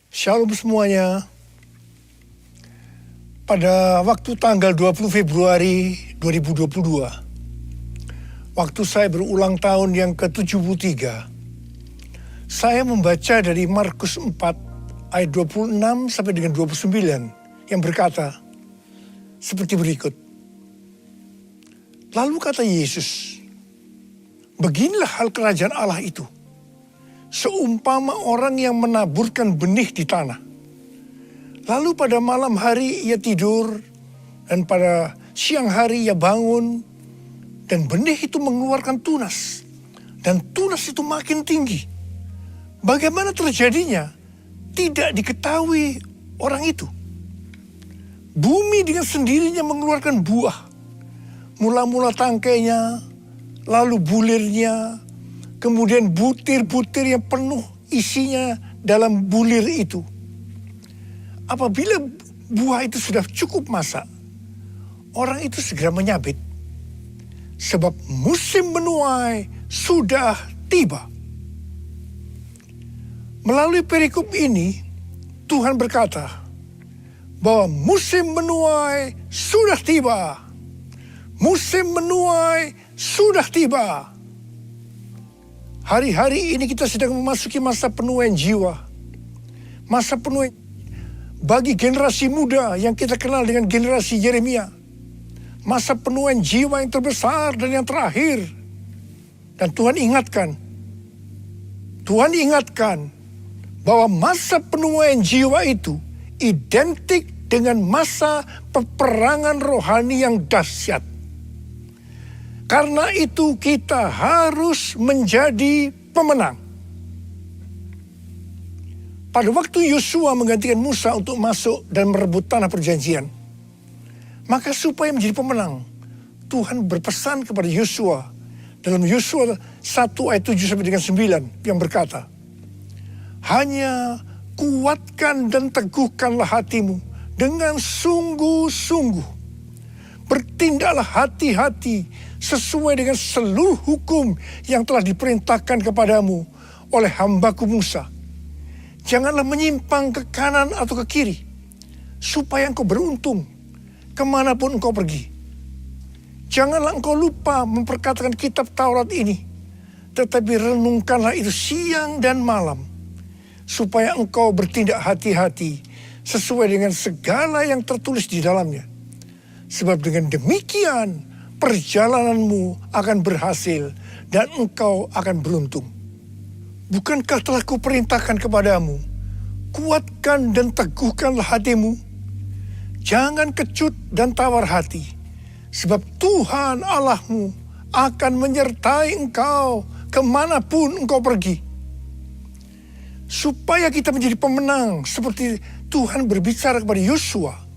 Shalom semuanya. Pada waktu tanggal 20 Februari 2022, waktu saya berulang tahun yang ke-73, saya membaca dari Markus 4 ayat 26 sampai dengan 29 yang berkata seperti berikut. Lalu kata Yesus, beginilah hal kerajaan Allah itu. Seumpama orang yang menaburkan benih di tanah. Lalu pada malam hari ia tidur, dan pada siang hari ia bangun, dan benih itu mengeluarkan tunas. Dan tunas itu makin tinggi. Bagaimana terjadinya? Tidak diketahui orang itu. Bumi dengan sendirinya mengeluarkan buah. Mula-mula tangkainya, lalu bulirnya, kemudian butir-butir yang penuh isinya dalam bulir itu. Apabila buah itu sudah cukup masak, orang itu segera menyabit. Sebab musim menuai sudah tiba. Melalui perikop ini, Tuhan berkata bahwa musim menuai sudah tiba. Musim menuai sudah tiba. Hari-hari ini kita sedang memasuki masa penuaian jiwa. Masa penuaian bagi generasi muda yang kita kenal dengan generasi Yeremia. Masa penuaian jiwa yang terbesar dan yang terakhir. Dan Tuhan ingatkan bahwa masa penuaian jiwa itu identik dengan masa peperangan rohani yang dahsyat. Karena itu kita harus menjadi pemenang. Pada waktu Yosua menggantikan Musa untuk masuk dan merebut tanah perjanjian, maka supaya menjadi pemenang, Tuhan berpesan kepada Yosua dalam Yosua 1 ayat 7 sampai dengan 9 yang berkata, hanya kuatkan dan teguhkanlah hatimu dengan sungguh-sungguh. Bertindaklah hati-hati sesuai dengan seluruh hukum yang telah diperintahkan kepadamu oleh hambaku Musa. Janganlah menyimpang ke kanan atau ke kiri, supaya engkau beruntung kemanapun engkau pergi. Janganlah engkau lupa memperkatakan kitab Taurat ini, tetapi renungkanlah itu siang dan malam, supaya engkau bertindak hati-hati sesuai dengan segala yang tertulis di dalamnya. Sebab dengan demikian perjalananmu akan berhasil dan engkau akan beruntung. Bukankah telah kuperintahkan kepadamu, kuatkan dan teguhkanlah hatimu. Jangan kecut dan tawar hati, sebab Tuhan Allahmu akan menyertai engkau kemanapun engkau pergi. Supaya kita menjadi pemenang seperti Tuhan berbicara kepada Yosua,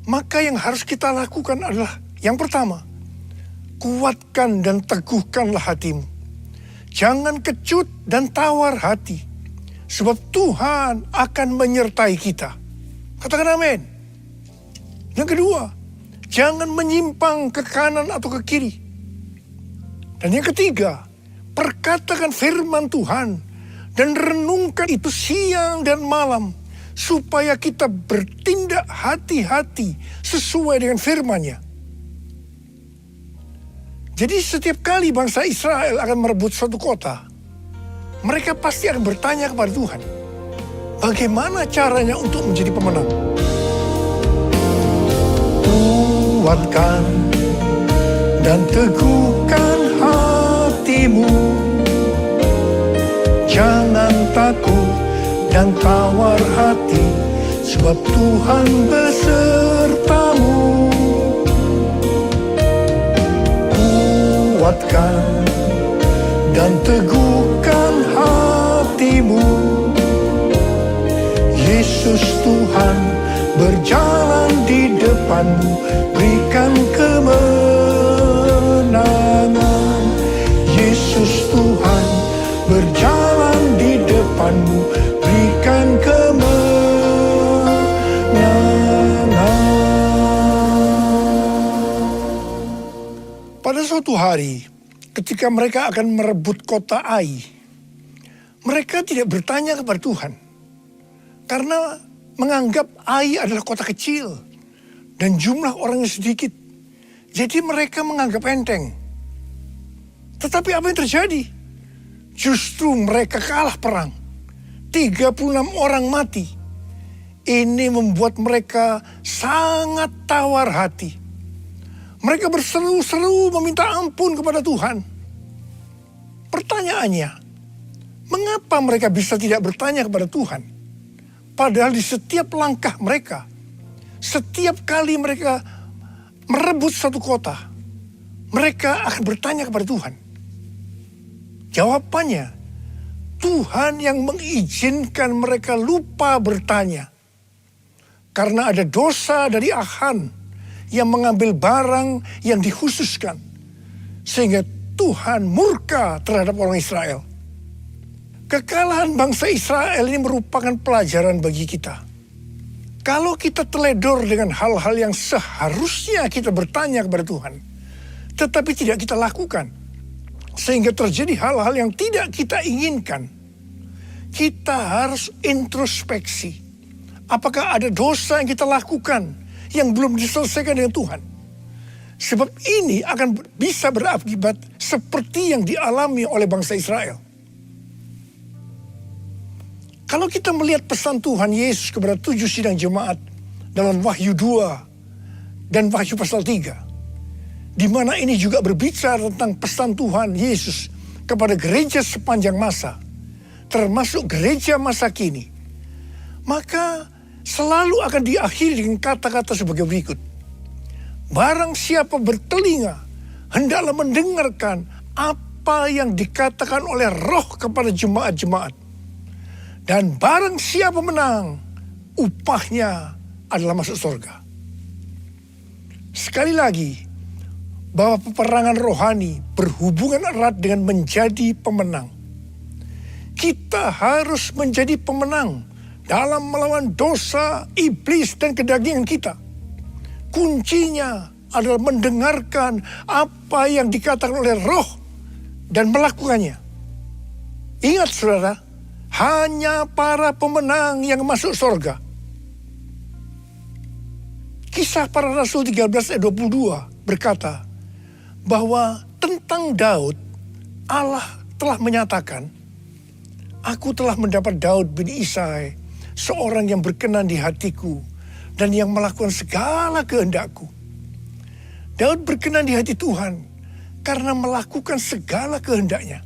maka yang harus kita lakukan adalah yang pertama, kuatkan dan teguhkanlah hatimu. Jangan kecut dan tawar hati, sebab Tuhan akan menyertai kita. Katakan amin. Yang kedua, jangan menyimpang ke kanan atau ke kiri. Dan yang ketiga, perkatakan firman Tuhan dan renungkan itu siang dan malam, supaya kita bertindak hati-hati sesuai dengan firman-Nya. Jadi setiap kali bangsa Israel akan merebut suatu kota, mereka pasti akan bertanya kepada Tuhan, bagaimana caranya untuk menjadi pemenang? Kuatkan dan teguhkan hatimu, jangan takut dan tawar hati, sebab Tuhan besertamu. Kuatkan dan teguhkan hatimu, Yesus Tuhan berjalan di depanmu, berikan kemenangan. Yesus Tuhan berjalan di depanmu, berikan kemenangan. Pada suatu hari, ketika mereka akan merebut kota Ai, mereka tidak bertanya kepada Tuhan, Karena menganggap Ai adalah kota kecil dan jumlah orangnya sedikit. Jadi mereka menganggap enteng. Tetapi apa yang terjadi? Justru mereka kalah perang. 36 orang mati. Ini membuat mereka sangat tawar hati. Mereka berseru-seru meminta ampun kepada Tuhan. Pertanyaannya, mengapa mereka bisa tidak bertanya kepada Tuhan? Padahal di setiap langkah mereka, setiap kali mereka merebut satu kota, mereka akan bertanya kepada Tuhan. Jawabannya, Tuhan yang mengizinkan mereka lupa bertanya. Karena ada dosa dari Achan yang mengambil barang yang dikhususkan. Sehingga Tuhan murka terhadap orang Israel. Kekalahan bangsa Israel ini merupakan pelajaran bagi kita. Kalau kita teledor dengan hal-hal yang seharusnya kita bertanya kepada Tuhan, tetapi tidak kita lakukan, sehingga terjadi hal-hal yang tidak kita inginkan, kita harus introspeksi. Apakah ada dosa yang kita lakukan yang belum diselesaikan dengan Tuhan? Sebab ini akan bisa berakibat seperti yang dialami oleh bangsa Israel. Kalau kita melihat pesan Tuhan Yesus kepada 7 sidang jemaat dalam Wahyu 2 dan Wahyu pasal 3, di mana ini juga berbicara tentang pesan Tuhan Yesus kepada gereja sepanjang masa, termasuk gereja masa kini, maka selalu akan diakhiri dengan kata-kata sebagai berikut. Barang siapa bertelinga, hendaklah mendengarkan apa yang dikatakan oleh Roh kepada jemaat-jemaat. Dan barang siapa menang, upahnya adalah masuk surga. Sekali lagi, bahwa peperangan rohani berhubungan erat dengan menjadi pemenang. Kita harus menjadi pemenang dalam melawan dosa, iblis, dan kedagingan kita. Kuncinya adalah mendengarkan apa yang dikatakan oleh Roh dan melakukannya. Ingat saudara, hanya para pemenang yang masuk surga. Kisah Para Rasul 13 ayat 22 berkata bahwa tentang Daud, Allah telah menyatakan, aku telah mendapat Daud bin Isai, seorang yang berkenan di hatiku dan yang melakukan segala kehendakku. Daud berkenan di hati Tuhan karena melakukan segala kehendaknya.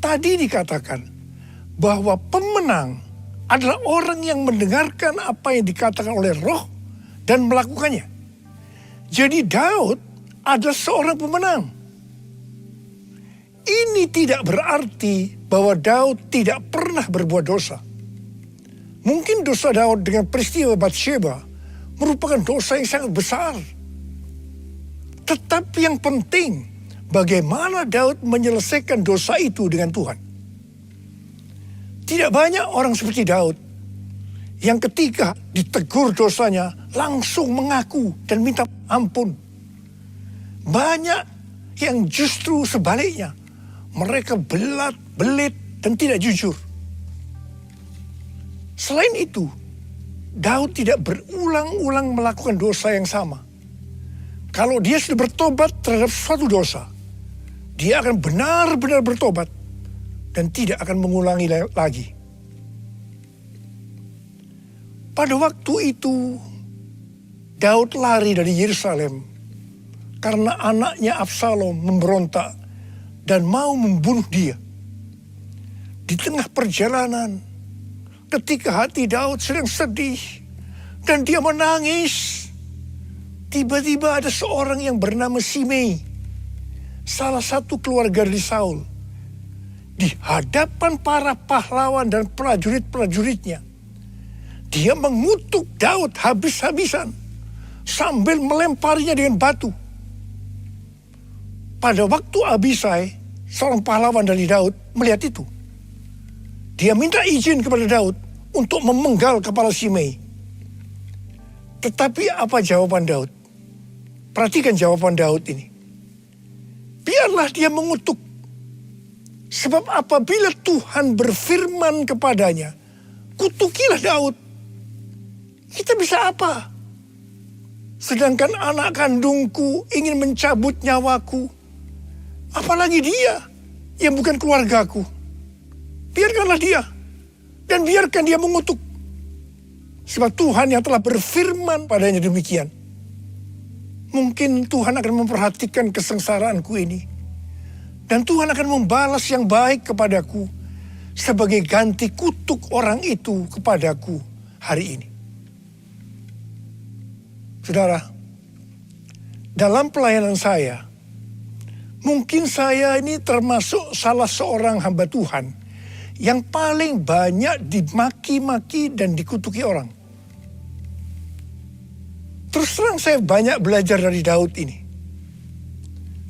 Tadi dikatakan bahwa pemenang adalah orang yang mendengarkan apa yang dikatakan oleh Roh dan melakukannya. Jadi Daud adalah seorang pemenang. Ini tidak berarti bahwa Daud tidak pernah berbuat dosa. Mungkin dosa Daud dengan peristiwa Batsheba merupakan dosa yang sangat besar. Tetapi yang penting, bagaimana Daud menyelesaikan dosa itu dengan Tuhan. Tidak banyak orang seperti Daud yang ketika ditegur dosanya langsung mengaku dan minta ampun. Banyak yang justru sebaliknya, mereka belit dan tidak jujur. Selain itu, Daud tidak berulang-ulang melakukan dosa yang sama. Kalau dia sudah bertobat terhadap suatu dosa, dia akan benar-benar bertobat dan tidak akan mengulangi lagi. Pada waktu itu, Daud lari dari Yerusalem karena anaknya Absalom memberontak dan mau membunuh dia. Di tengah perjalanan, ketika hati Daud sedang sedih dan dia menangis, tiba-tiba ada seorang yang bernama Simei, salah satu keluarga dari Saul, di hadapan para pahlawan dan prajurit-prajuritnya. Dia mengutuk Daud habis-habisan sambil melemparinya dengan batu. Pada waktu Abisai, seorang pahlawan dari Daud, melihat itu, dia minta izin kepada Daud untuk memenggal kepala Simei. Tetapi apa jawaban Daud? Perhatikan jawaban Daud ini. Biarlah dia mengutuk. Sebab apabila Tuhan berfirman kepadanya, kutukilah Daud. Kita bisa apa? Sedangkan anak kandungku ingin mencabut nyawaku. Apalagi dia yang bukan keluargaku. Biarkanlah dia. Dan biarkan dia mengutuk. Sebab Tuhan yang telah berfirman padanya demikian. Mungkin Tuhan akan memperhatikan kesengsaraanku ini. Dan Tuhan akan membalas yang baik kepadaku. Sebagai ganti kutuk orang itu kepadaku hari ini. Saudara, dalam pelayanan saya, mungkin saya ini termasuk salah seorang hamba Tuhan yang paling banyak dimaki-maki dan dikutuki orang. Terus terang saya banyak belajar dari Daud ini.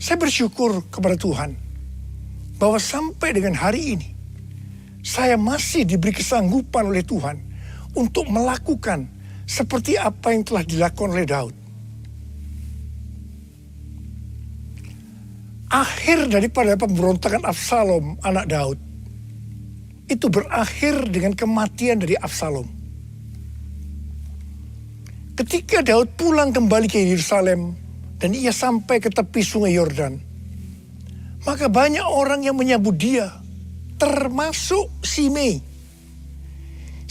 Saya bersyukur kepada Tuhan bahwa sampai dengan hari ini, saya masih diberi kesanggupan oleh Tuhan untuk melakukan seperti apa yang telah dilakukan oleh Daud. Akhir daripada pemberontakan Absalom, anak Daud, itu berakhir dengan kematian dari Absalom. Ketika Daud pulang kembali ke Yerusalem dan ia sampai ke tepi sungai Yordan, maka banyak orang yang menyambut dia, termasuk Simei.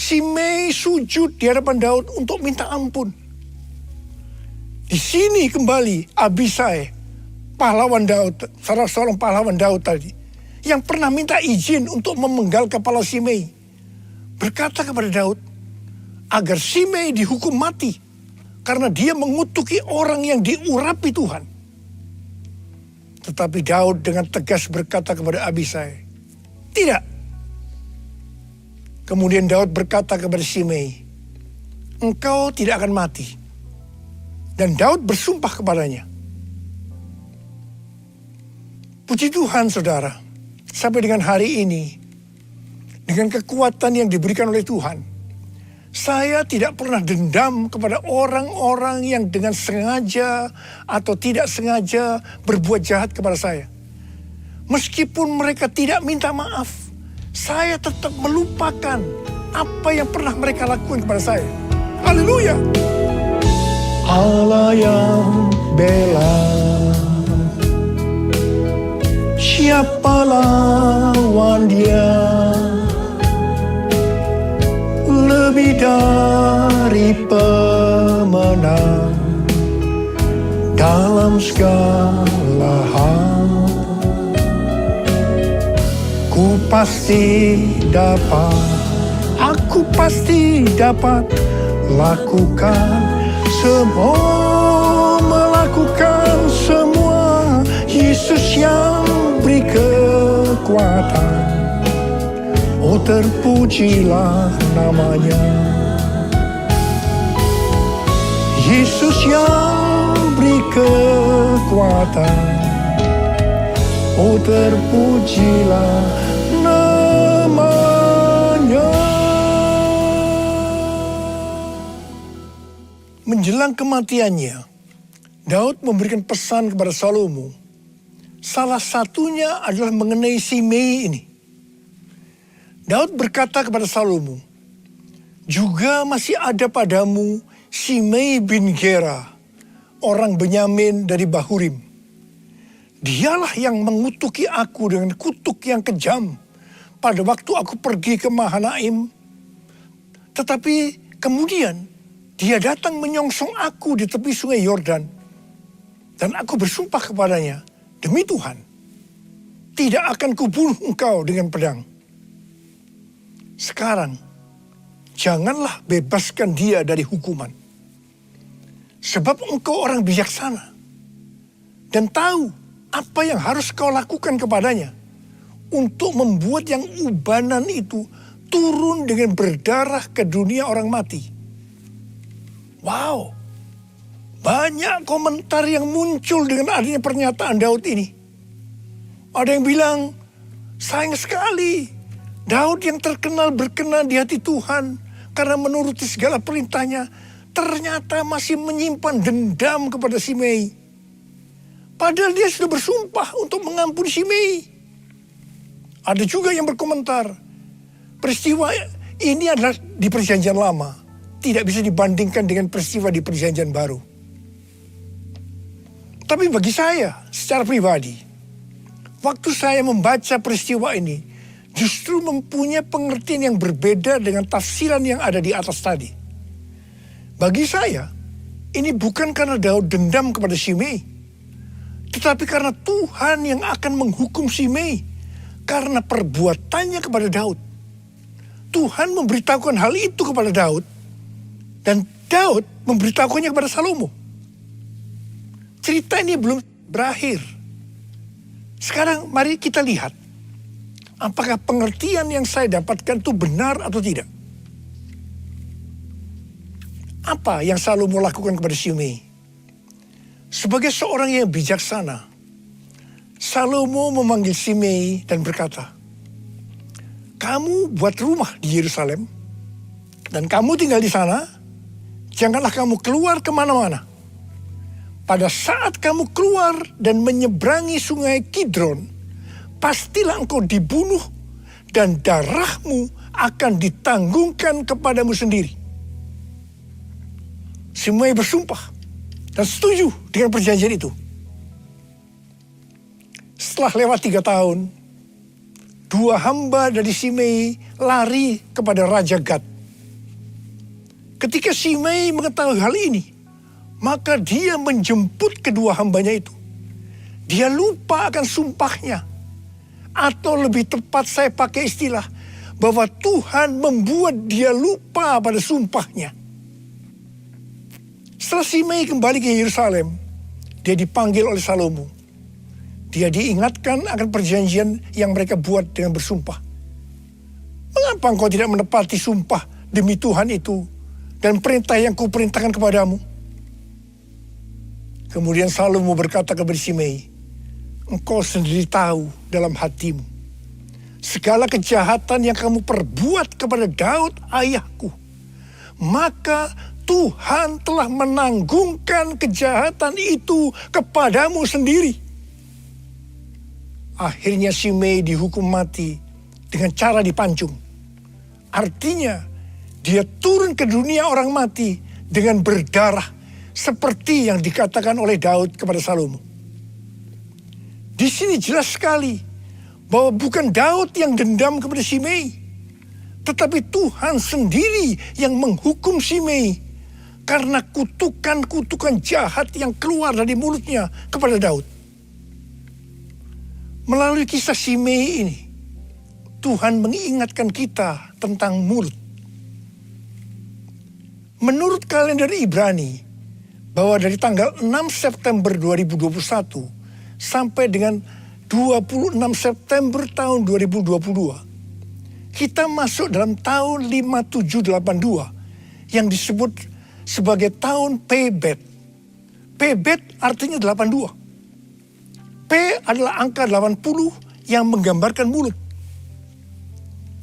Simei sujud di hadapan Daud untuk minta ampun. Di sini kembali Abisai, pahlawan Daud, salah seorang pahlawan Daud tadi, yang pernah minta izin untuk memenggal kepala Simei, berkata kepada Daud agar Simei dihukum mati karena dia mengutuki orang yang diurapi Tuhan. Tetapi Daud dengan tegas berkata kepada Abisai, tidak. Kemudian Daud berkata kepada Simei, engkau tidak akan mati. Dan Daud bersumpah kepadanya. Puji Tuhan saudara, sampai dengan hari ini, dengan kekuatan yang diberikan oleh Tuhan, saya tidak pernah dendam kepada orang-orang yang dengan sengaja atau tidak sengaja berbuat jahat kepada saya. Meskipun mereka tidak minta maaf, saya tetap melupakan apa yang pernah mereka lakukan kepada saya. Haleluya. Allah yang bela, siapa lawan dia? Lebih dari pemenang dalam segala hal. Aku pasti dapat lakukan semua, melakukan semua. Yesus yang beri kekuatan, oh terpujilah namanya. Yesus yang beri kekuatan, oh terpujilah namanya. Menjelang kematiannya, Daud memberikan pesan kepada Salomo. Salah satunya adalah mengenai Simei ini. Daud berkata kepada Salomo, juga masih ada padamu Simei bin Gera, orang Benyamin dari Bahurim. Dialah yang mengutuki aku dengan kutuk yang kejam pada waktu aku pergi ke Mahanaim. Tetapi kemudian dia datang menyongsong aku di tepi sungai Yordan. Dan aku bersumpah kepadanya, demi Tuhan, tidak akan kubunuh engkau dengan pedang. Sekarang, janganlah bebaskan dia dari hukuman. Sebab engkau orang bijaksana dan tahu apa yang harus kau lakukan kepadanya untuk membuat yang ubanan itu turun dengan berdarah ke dunia orang mati. Wow, banyak komentar yang muncul dengan adanya pernyataan Daud ini. Ada yang bilang, sayang sekali Daud yang terkenal berkenan di hati Tuhan karena menuruti segala perintahnya, ternyata masih menyimpan dendam kepada Simei. Padahal dia sudah bersumpah untuk mengampuni Simei. Ada juga yang berkomentar, peristiwa Ini adalah di perjanjian lama. Tidak bisa dibandingkan dengan peristiwa di perjanjian baru. Tapi bagi saya, secara pribadi, waktu saya membaca peristiwa ini, justru mempunyai pengertian yang berbeda dengan tafsiran yang ada di atas tadi. Bagi saya, ini bukan karena Daud dendam kepada Shimei, tetapi karena Tuhan yang akan menghukum Shimei karena perbuatannya kepada Daud. Tuhan memberitahukan hal itu kepada Daud, dan Daud memberitahukannya kepada Salomo. Cerita ini belum berakhir. Sekarang mari kita lihat, apakah pengertian yang saya dapatkan itu benar atau tidak. Apa yang Salomo lakukan kepada Shimei? Sebagai seorang yang bijaksana, Salomo memanggil Shimei dan berkata, "Kamu buat rumah di Yerusalem, dan kamu tinggal di sana, janganlah kamu keluar kemana-mana. Pada saat kamu keluar dan menyeberangi sungai Kidron, pastilah engkau dibunuh dan darahmu akan ditanggungkan kepadamu sendiri." Shimei bersumpah dan setuju dengan perjanjian itu. Setelah lewat 3 tahun, 2 hamba dari Shimei lari kepada Raja Gad. Ketika Shimei mengetahui hal ini, maka dia menjemput kedua hambanya itu. Dia lupa akan sumpahnya. Atau lebih tepat saya pakai istilah, bahwa Tuhan membuat dia lupa pada sumpahnya. Setelah Shimei kembali ke Yerusalem, dia dipanggil oleh Salomo. Dia diingatkan akan perjanjian yang mereka buat dengan bersumpah. "Mengapa engkau tidak menepati sumpah demi Tuhan itu dan perintah yang kuperintahkan kepadamu?" Kemudian Salomo berkata kepada Shimei, "Engkau sendiri tahu dalam hatimu segala kejahatan yang kamu perbuat kepada Daud ayahku. Maka Tuhan telah menanggungkan kejahatan itu kepadamu sendiri." Akhirnya Shimei dihukum mati dengan cara dipancung. Artinya dia turun ke dunia orang mati dengan berdarah seperti yang dikatakan oleh Daud kepada Salomo. Di sini jelas sekali bahwa bukan Daud yang dendam kepada Shimei, tetapi Tuhan sendiri yang menghukum Shimei karena kutukan-kutukan jahat yang keluar dari mulutnya kepada Daud. Melalui kisah Shimei ini, Tuhan mengingatkan kita tentang mulut. Menurut kalender Ibrani, bahwa dari tanggal 6 September 2021 sampai dengan 26 September tahun 2022, kita masuk dalam tahun 5782 yang disebut sebagai tahun Pebet. Pebet artinya 82. P adalah angka 80 yang menggambarkan mulut.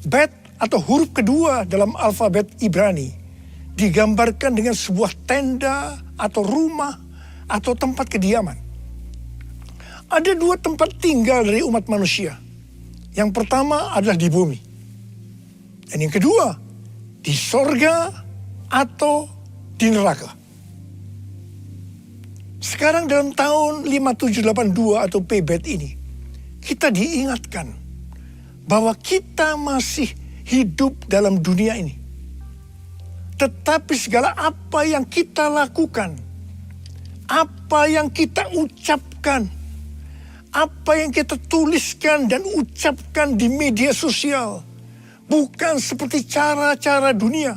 Bet atau huruf kedua dalam alfabet Ibrani digambarkan dengan sebuah tenda atau rumah atau tempat kediaman. Ada 2 tempat tinggal dari umat manusia. Yang pertama adalah di bumi. Dan yang kedua, di sorga atau di neraka. Sekarang dalam tahun 5782 atau Pebet ini, kita diingatkan bahwa kita masih hidup dalam dunia ini. Tetapi segala apa yang kita lakukan, apa yang kita ucapkan, apa yang kita tuliskan dan ucapkan di media sosial, bukan seperti cara-cara dunia,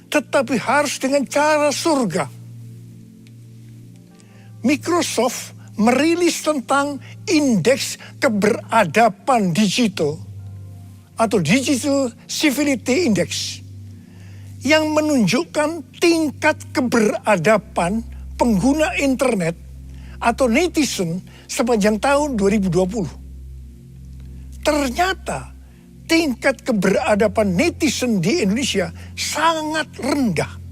tetapi harus dengan cara surga. Microsoft merilis tentang indeks keberadaban digital atau Digital Civility Index yang menunjukkan tingkat keberadaban pengguna internet atau netizen sepanjang tahun 2020. Ternyata tingkat keberadaban netizen di Indonesia sangat rendah.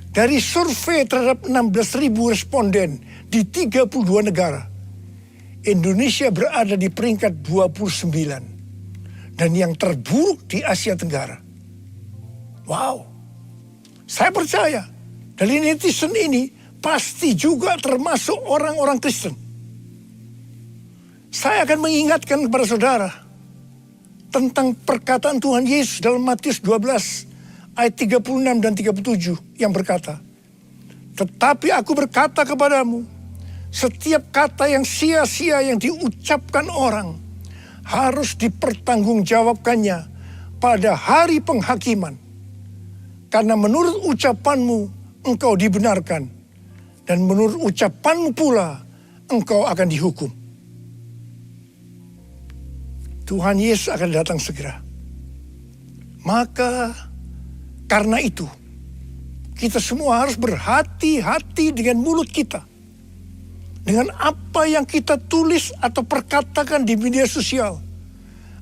Dari survei terhadap 16.000 responden di 32 negara, Indonesia berada di peringkat 29 dan yang terburuk di Asia Tenggara. Wow, saya percaya dari netizen ini pasti juga termasuk orang-orang Kristen. Saya akan mengingatkan kepada saudara tentang perkataan Tuhan Yesus dalam Matius 12 ayat 36 dan 37 yang berkata, "Tetapi aku berkata kepadamu, setiap kata yang sia-sia yang diucapkan orang harus dipertanggungjawabkannya pada hari penghakiman. Karena menurut ucapanmu engkau dibenarkan, dan menurut ucapanmu pula engkau akan dihukum." Tuhan Yesus akan datang segera. Maka karena itu, kita semua harus berhati-hati dengan mulut kita. Dengan apa yang kita tulis atau perkatakan di media sosial.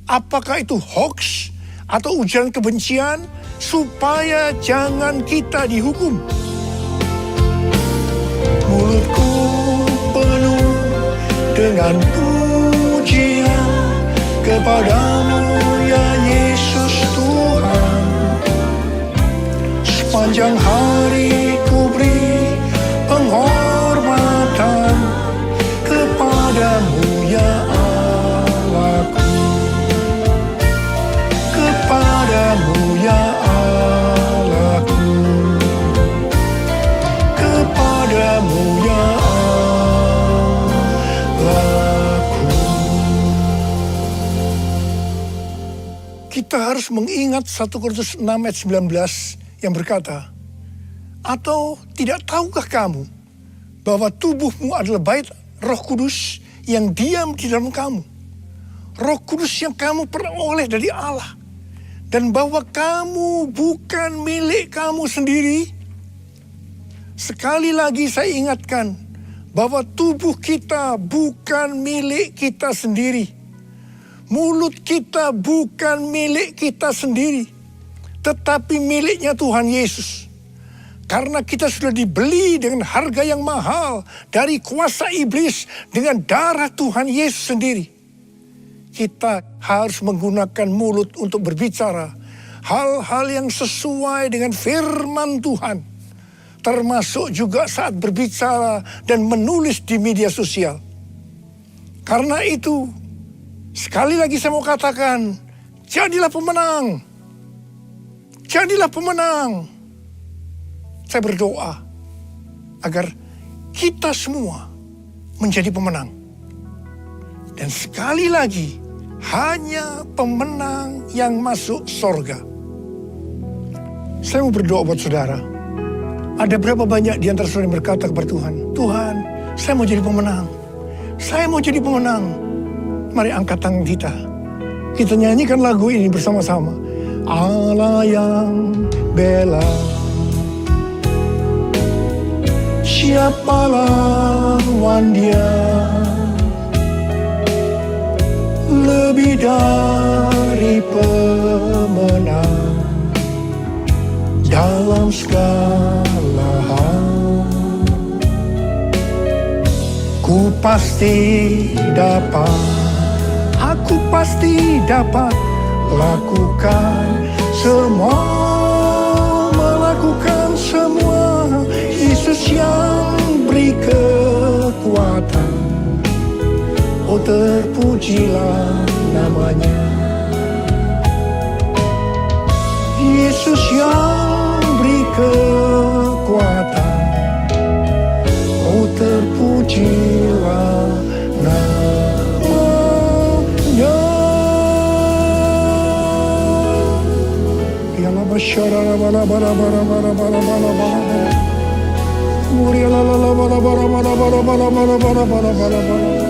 Apakah itu hoax atau ujaran kebencian, supaya jangan kita dihukum. Mulutku penuh dengan pujian kepadamu ya Yesus Tuhan. Sepanjang hari ku beri penghormatan kepadamu ya Allahku. Kepadamu ya Allahku. Kepadamu ya Allahku. Kita harus mengingat 1 Korintus 6 ayat 19 yang berkata, "Atau tidak tahukah kamu bahwa tubuhmu adalah bait Roh Kudus yang diam di dalam kamu? Roh Kudus yang kamu peroleh dari Allah. Dan bahwa kamu bukan milik kamu sendiri." Sekali lagi saya ingatkan bahwa tubuh kita bukan milik kita sendiri. Mulut kita bukan milik kita sendiri, tetapi miliknya Tuhan Yesus. Karena kita sudah dibeli dengan harga yang mahal dari kuasa iblis dengan darah Tuhan Yesus sendiri. Kita harus menggunakan mulut untuk berbicara hal-hal yang sesuai dengan firman Tuhan. Termasuk juga saat berbicara dan menulis di media sosial. Karena itu, sekali lagi saya mau katakan, jadilah pemenang. Jadilah pemenang. Saya berdoa agar kita semua menjadi pemenang. Dan sekali lagi, hanya pemenang yang masuk sorga. Saya mau berdoa buat saudara. Ada berapa banyak di antara saudara yang berkata kepada Tuhan, "Tuhan, saya mau jadi pemenang. Saya mau jadi pemenang." Mari angkat tangan kita. Kita nyanyikan lagu ini bersama-sama. Allah yang bela, siapa lawan Dia? Lebih dari pemenang dalam segala hal. Ku pasti dapat, aku pasti dapat lakukan semua, melakukan semua. Yesus yang beri kekuatan, oh terpujilah namanya. Yesus yang beri kekuatan, oh terpujilah namanya.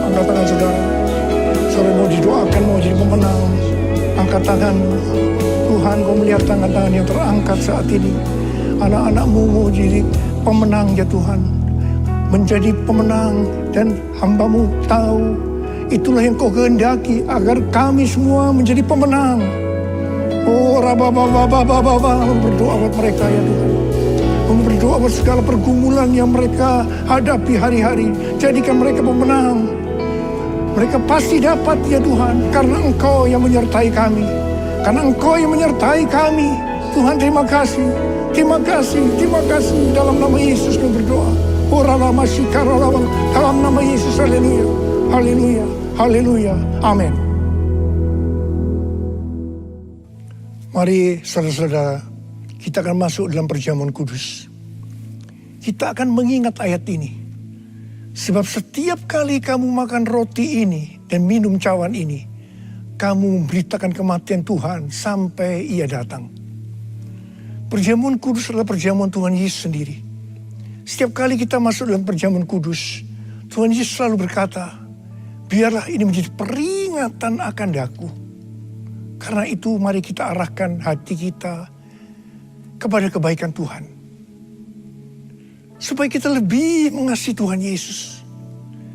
Angkat tangan saudara. Saudara mau didoakan, mau jadi pemenang. Angkat tangan. Tuhan, kau melihat tangan-tangan yang terangkat saat ini. Anak-anakmu mau jadi pemenang ya Tuhan. Menjadi pemenang, dan hamba-Mu tahu itulah yang kau kehendaki agar kami semua menjadi pemenang. Oh, berdoa buat mereka ya Tuhan. Berdoa buat segala pergumulan yang mereka hadapi hari-hari. Jadikan mereka pemenang. Mereka pasti dapat ya Tuhan, karena Engkau yang menyertai kami. Karena Engkau yang menyertai kami, Tuhan terima kasih. Terima kasih, terima kasih. Dalam nama Yesus kami berdoa. Dalam nama Yesus, haleluya, haleluya, haleluya, amin. Mari saudara-saudara, kita akan masuk dalam perjamuan kudus. Kita akan mengingat ayat ini. Sebab setiap kali kamu makan roti ini dan minum cawan ini, kamu memberitakan kematian Tuhan sampai ia datang. Perjamuan kudus adalah perjamuan Tuhan Yesus sendiri. Setiap kali kita masuk dalam perjamuan kudus, Tuhan Yesus selalu berkata, biarlah ini menjadi peringatan akan daku. Karena itu mari kita arahkan hati kita kepada kebaikan Tuhan. Supaya kita lebih mengasihi Tuhan Yesus.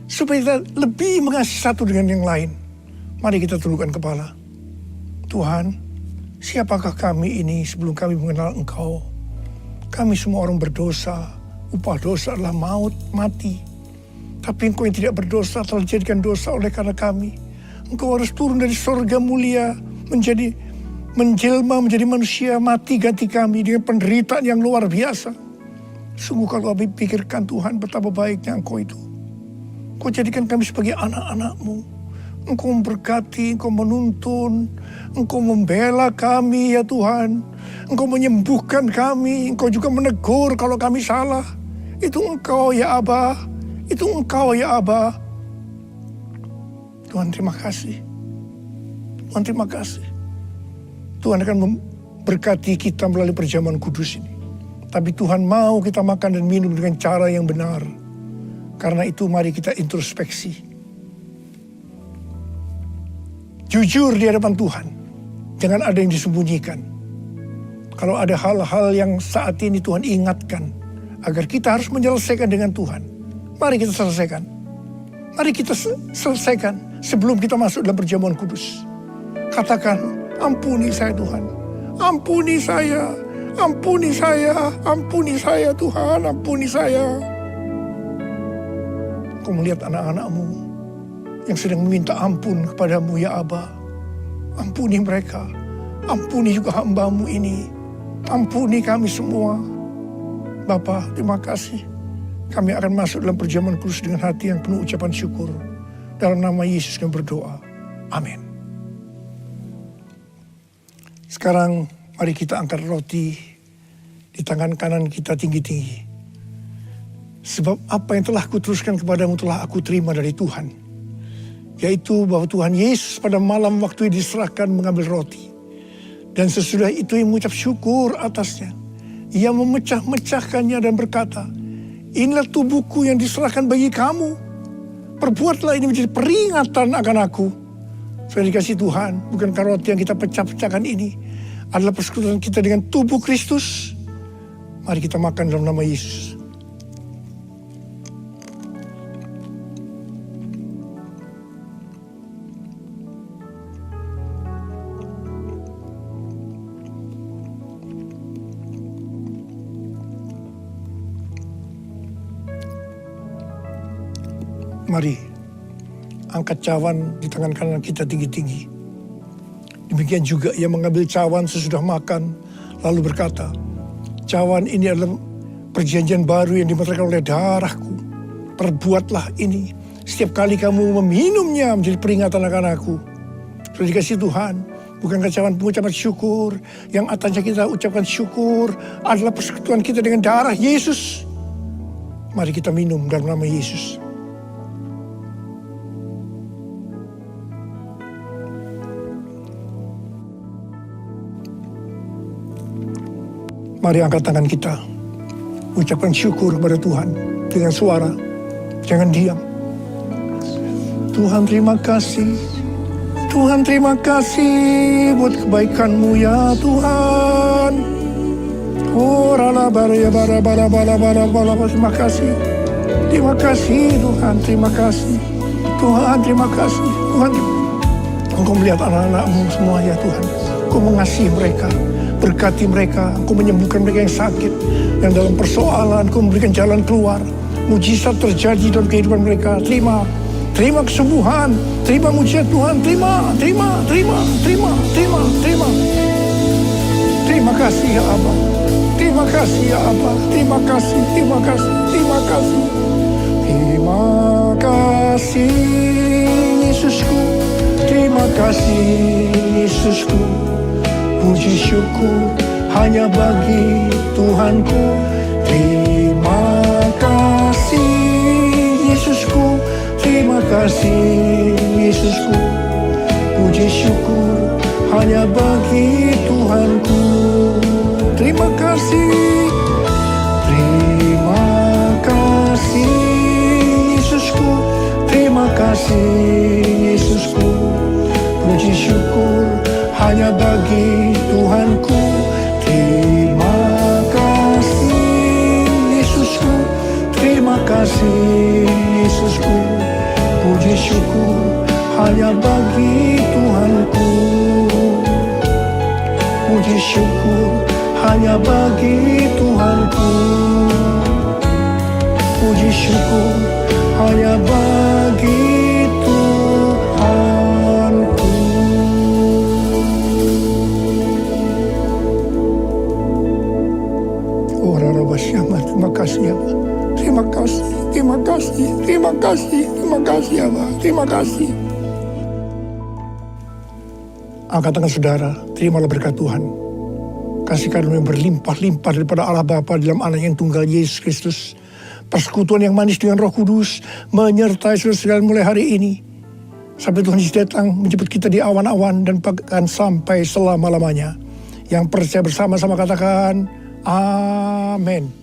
Supaya kita lebih mengasihi satu dengan yang lain. Mari kita tundukkan kepala. Tuhan, siapakah kami ini sebelum kami mengenal Engkau? Kami semua orang berdosa. Upah dosa adalah maut, mati. Tapi Engkau yang tidak berdosa telah dijadikan dosa oleh karena kami. Engkau harus turun dari surga mulia, menjelma menjadi manusia, mati ganti kami dengan penderitaan yang luar biasa. Sungguh kalau kami pikirkan Tuhan betapa baiknya Engkau itu. Engkau jadikan kami sebagai anak-anak-Mu. Engkau memberkati, Engkau menuntun, Engkau membela kami ya Tuhan. Engkau menyembuhkan kami, Engkau juga menegur kalau kami salah. Itu Engkau ya Aba, itu Engkau ya Aba. Tuhan terima kasih. Tuhan terima kasih. Tuhan akan memberkati kita melalui perjamuan kudus ini. Tapi Tuhan mau kita makan dan minum dengan cara yang benar. Karena itu mari kita introspeksi. Jujur di hadapan Tuhan. Jangan ada yang disembunyikan. Kalau ada hal-hal yang saat ini Tuhan ingatkan. Agar kita harus menyelesaikan dengan Tuhan. Mari kita selesaikan. Mari kita selesaikan sebelum kita masuk dalam perjamuan kudus. Katakan, ampuni saya Tuhan. Ampuni saya. Ampuni saya. Ampuni saya Tuhan. Ampuni saya. Kau melihat anak-anak-Mu yang sedang meminta ampun kepadamu ya Aba. Ampuni mereka. Ampuni juga hamba-Mu ini. Ampuni kami semua. Bapa, terima kasih. Kami akan masuk dalam perjamuan kudus dengan hati yang penuh ucapan syukur. Dalam nama Yesus kami berdoa. Amin. Sekarang mari kita angkat roti di tangan kanan kita tinggi-tinggi. Sebab apa yang telah kuteruskan kepadamu telah aku terima dari Tuhan. Yaitu bahwa Tuhan Yesus pada malam waktu diserahkan mengambil roti. Dan sesudah itu ia mengucap syukur atasnya. Ia memecah-mecahkannya dan berkata, inilah tubuhku yang diserahkan bagi kamu. Perbuatlah ini menjadi peringatan akan aku. Sudah dikasih Tuhan, bukankah roti yang kita pecah-pecahkan ini adalah persekutuan kita dengan tubuh Kristus? Mari kita makan dalam nama Yesus. Mari, angkat cawan di tangan kanan kita tinggi-tinggi. Demikian juga ia mengambil cawan sesudah makan, lalu berkata, cawan ini adalah perjanjian baru yang dimeteraikan oleh darahku. Perbuatlah ini, setiap kali kamu meminumnya menjadi peringatan akan aku. Sudah dikasih Tuhan, bukankah cawan pengucapan syukur, yang atasnya kita ucapkan syukur, adalah persekutuan kita dengan darah Yesus. Mari kita minum dalam nama Yesus. Mari angkat tangan kita. Ucapkan syukur kepada Tuhan. Dengan suara. Jangan diam. Tuhan terima kasih. Tuhan terima kasih. Buat kebaikan-Mu ya Tuhan. Oh rala bara bara bara bara bara bara. Terima kasih. Terima kasih Tuhan. Terima kasih. Tuhan terima kasih. Tuhan Engkau melihat anak-anak-Mu semua ya Tuhan. Engkau mengasihi mereka. Berkati mereka, Engkau menyembuhkan mereka yang sakit, yang dalam persoalan, Engkau memberikan jalan keluar. Mujizat terjadi dalam kehidupan mereka. Terima kesembuhan, terima mujizat Tuhan, terima. Terima kasih ya Abah. Terima kasih ya Abah. Terima kasih, terima kasih, terima kasih. Terima kasih Yesusku. Terima kasih Yesusku. Puji syukur hanya bagi Tuhanku. Terima kasih Yesusku. Terima kasih Yesusku. Puji syukur hanya bagi Tuhanku. Terima kasih. Terima kasih Yesusku. Terima kasih Yesusku. Puji syukur hanya bagi Tuhanku. Terima kasih Yesusku. Terima kasih Yesusku. Puji syukur hanya bagi Tuhanku. Puji syukur hanya bagi Tuhanku. Puji syukur hanya bagi Tuhanku. Oh, Rarabasyama, terima kasih ya Allah. Terima kasih, terima kasih, terima kasih, terima kasih ya Allah. Terima kasih. Angkat tangan saudara, terimalah berkat Tuhan. Kasih karunia berlimpah-limpah daripada Allah Bapa dalam Anak yang tunggal Yesus Kristus. Persekutuan yang manis dengan Roh Kudus menyertai saudara sekalian mulai hari ini. Sampai Tuhan Yesus datang menjemput kita di awan-awan dan bahkan sampai selama-lamanya. Yang percaya bersama-sama katakan, Amin.